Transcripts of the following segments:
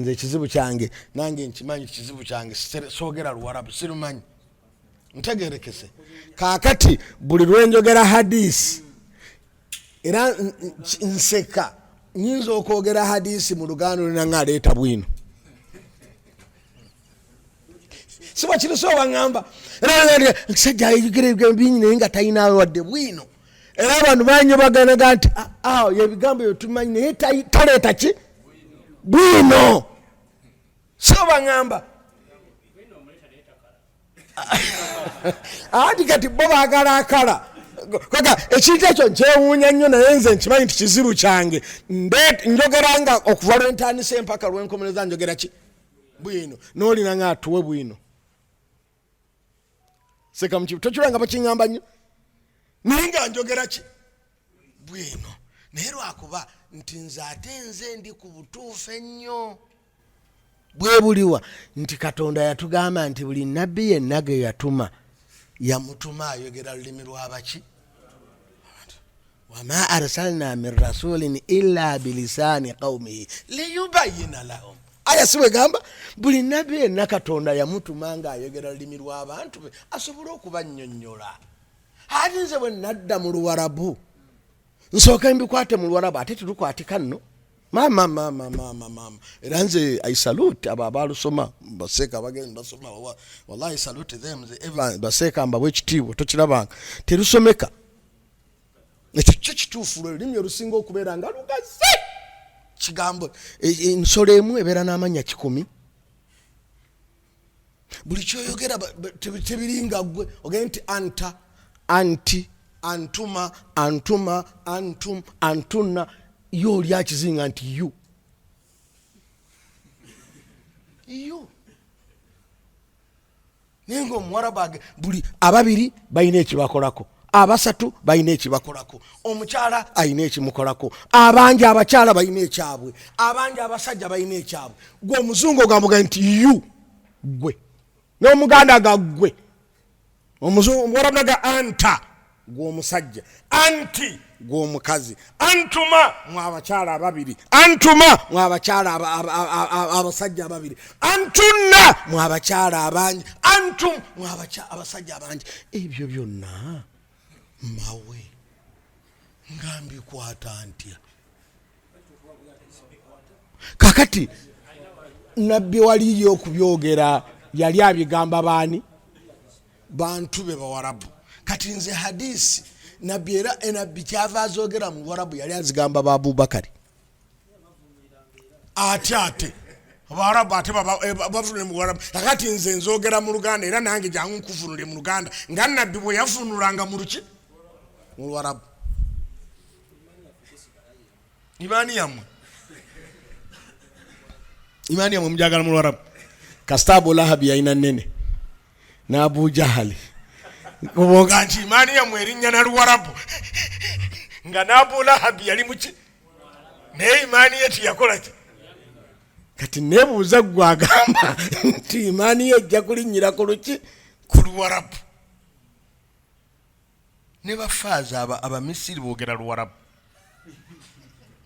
nze ekizibu kyange nange nkimanyi ekizibu kyange soogera Luwarabu sirumanyi ntegerekese kaakati buli lwenjogera hadisi era nseka nyinza okwogera hadisi mu Luganda olina aleeta Bwino siba kiri so waŋŋamba omusajja ayogera ebigambo bingi naye nga talinawe wadde Bwino era abantu banyobaganaga nti ebigambo byo tumanyi naye taleeta ki Bwino so baŋŋamba ati kati bo baagala akala ekintu ekyo nkyewuunya nnyo naye nze nkimanyi nti kizibu kyange njogeranga okuva lwentandisa empaka lwenkomereza njogera ki Bwino n'olina nga atuwe Bwino seka mukibu tokiranga bakiŋŋamba nnyo naye nga njogera ki Bwino naye lwakuba nti nze ate nze ndi ku butuufu ennyo bwe buliwa nti Katonda yatugamba nti buli nabbi yenna ge yatuma yamutuma ayogera lulimi lwabaki wama arsalna min rasulin illa bilisani qaumihi liyubayina lahum aya siwe gamba buli nabbi yenna Katonda yamutuma nga ayogera lulimi lw'abantu be asobole okubannyonnyola ate nze bwe nadda mu Luwarabu nsooka mbikwate mu Luwarabu ate tulukwatika nno mama era nze I salute abo abalusoma baseeka abagenzi basoma wallahi I salute them baseeka mbabwe ekitiibwa tokirabanga terusomeka ekyo kyo kituufu lulimi olusinga okubeera nga lugazi kigambo ensolo emu ebeera n'amannya 10 buli kyoyogera tebiringa gwe ogenda nti anta anti antuma antuma antum antunna yo oli akizinga nti you naye ng'Omuwarabu buli ababiri balina ekibakolako abasatu balina ekibakolako omukyala alina ekimukolako abangi abakyala balina ekyabwe abangi abasajja balina ekyabwe gwe omuzungu ogambuga nti you gwe n'Omuganda ga gwe omuzungu Omuwarabu naga anta gwe omusajja anti gwe omukazi antuma mwe abakyala ababiri antuma mwe abakyala abasajja ababiri antunna mwe abakyala abangi antum mwe abasajja abangi ebyo byonna mawe ngambikwata ntya kakati nabbi wali okubyogera yali abigamba baani bantu be Bawarabu kati nze hadisi nabbi era enabbi kyava azogera mu Luwarabu yali azigamba ba Abubakari ate Abawarabu ate bavunule mu Luwarabu kakati nze nzogera mu Luganda era nange jangu nkuvunule mu Luganda nga nabbi bwe yavunulanga mu luki mu Luwarabu imani yamwe mujagala mu Luwarabu kasita Abu Lahabi yalina nnene na Abu Jahali kubonga nti imani yamwe erinnya na Luwarabu nga na Abu Lahabi yali muki naye imani yetu yakola ki kati nebuuza gwe agamba nti imani ye ejja kulinnyira ku luki ku Luwarabu ne bafaaza Abamisiri boogera Luwarabu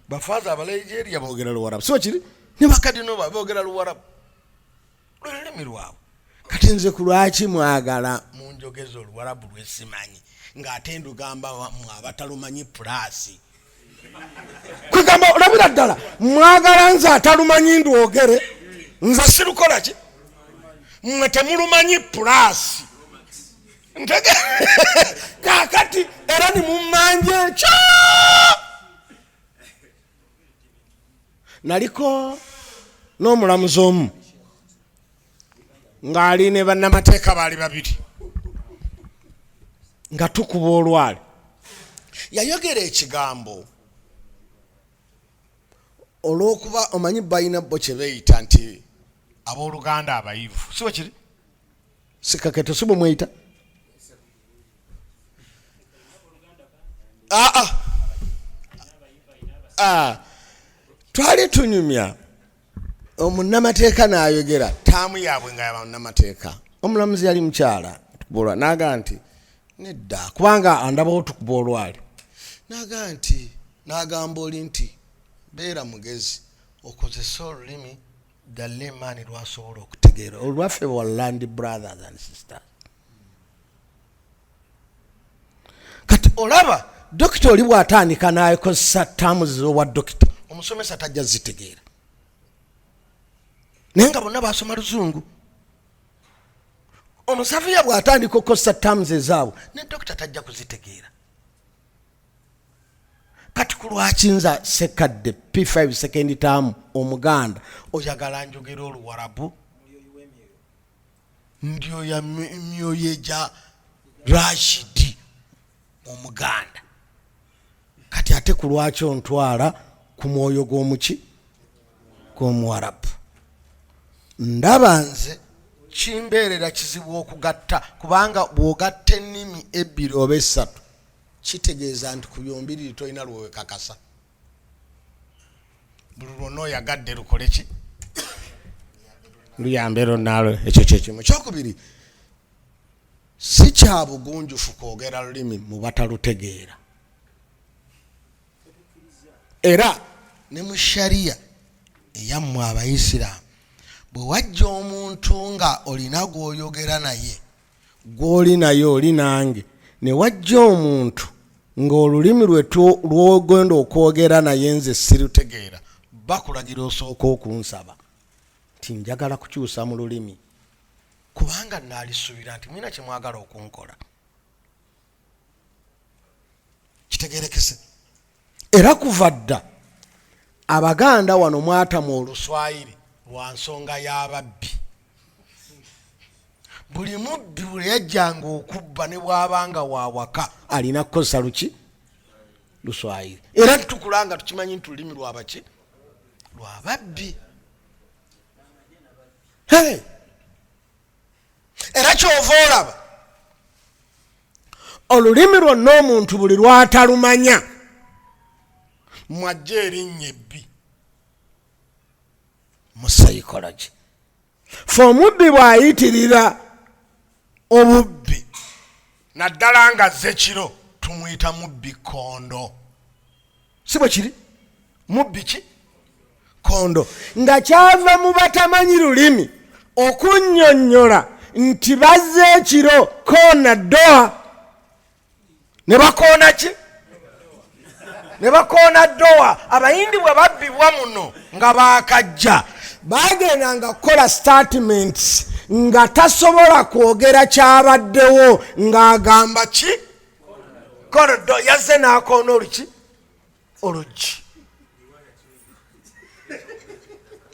bafaaza Abanigeria boogera Luwarabu so kiri ne bakadinova boogera Luwarabu lulimi lwabwe kati nze ku lwaki mwagala munjogeza Oluwarabu lwesimanyi ng'ate ndugamba abatalumanyi pulasi kwegamba olabira ddala mwagala nze atalumanyi ndwogere nze sirukola ki mmwe temulumanyi pulasi kakati era nimumanje ekyo naliko n'omulamuzi omu ng'ali ne bannamateeka baali babiri nga tukuba olwale yayogera ekigambo olw'okuba omanyi balina bo kye beeyita nti abooluganda abayivu siwe kiri Ssekkadde si bwe mweyita twali tunyumya omunnamateeka n'ayogera taamu yaabwe nga yabannamateeka omulamuzi yali mukyala tukubolwa n'agaa nti nedda kubanga andabawo tukuba olwali n'agaa nti n'agamba oli nti beera mugezi okozesa olulimi the layman lwasobola okutegeera olwaffe wa land brothers and sisters. Kati olaba dokita oli bw'atandika n'akozesa terms z'obwa dokita omusomesa tajja zitegeera naye nga bonna basoma luzungu. Omusafiya bw'atandika okukozesa terms ezaabwe ne dokita tajja kuzitegeera. Kati ku lwaki nza Ssekkadde P5 second term omuganda oyagala njogera oluwarabu ndio ya myoyo gya Rashidi omuganda kati ate ku lwaki ontwala ku mwoyo gw'omuki gw'omuwarabu. Ndaba nze kimbeerera kizibu okugatta kubanga bw'ogatta ennimi ebbiri oba essatu kitegeeza nti ku byombiriri tolina lwewe kakasa. Buli lwonna oyagadde lukole ki luyambe lonnaalwo ekyo kyekimu. Kyokubiri si kya bugunjufu kwogera lulimi mu batalutegeera era ne mu shariya eyammwe abayisiraamu bwe wajja omuntu nga olina gw'oyogera naye gw'oli naye oli nange ne wajja omuntu ng'olulimi lw'ogenda okwogera naye nze sirutegeera bakulagira osooka okunsaba nti njagala kukyusa mu lulimi kubanga naalisuubira nti mwina kye mwagala okunkola. Kitegeerekese era kuva dda abaganda wano mwatamu oluswayiri lwa nsonga y'ababbi. Buli mubbi bwe yajjanga okubba ne bw'abanga wa waka alina kukozesa luki luswayiri era tukulanga tukimanyi nti lulimi lwabaki lwababbi. Era kyova olaba olulimi lwonna omuntu buli lwatalumanya mwajja erinnya ebbi mu psychology. Fe omubbi bw'ayitirira obubbi naddala nga azze kiro tumuyita mubbi kondo. Si bwe kiri mubbi ki kondo nga kyava mu batamanyi lulimi okunnyonnyola nti bazze ekiro koona ddoa ne bakoona ki ne bakoona ddoa. Abayindi bwe babbibwa muno nga baakajja bagendanga kukola statements nga tasobola kwogera kyabaddewo ng'agamba ki korodo yazze n'akoona oluki olugi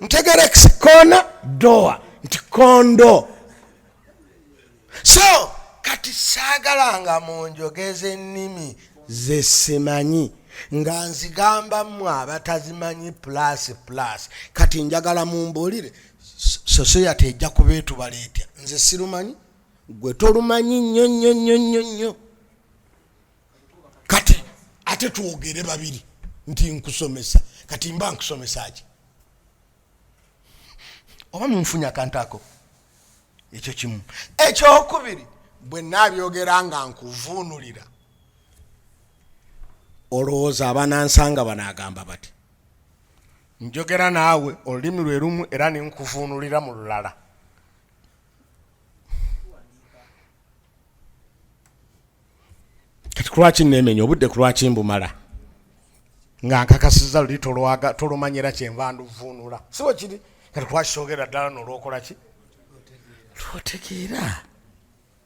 ntegerekisi koona doa nti kondo. So kati saagalanga munjogeze ennimi ze simanyi nga nzigamba mmwe abatazimanyi plus kati njagala mumbuulire society ejja kubeetubala etya nze sirumanyi gwe tolumanyi nnyo kati ate twogere babiri nti nkusomesa kati mba nkusomesa ki oba munfunya kantako ekyo kimu. Ekyokubiri bwe naabyogera nga nkuvuunulira olowooza abanansanga banaagamba bati njogera naawe olulimi lwe lumu era ninkuvuunulira mu lulala. Kati kulwaki neemenya obudde kulwaki mbumala nga nkakasiza luli tolumanyira kyenva nduvuunula si bwe kiri. Kati kulwaki kyogera ddala n'olwokola ki lwotegeera.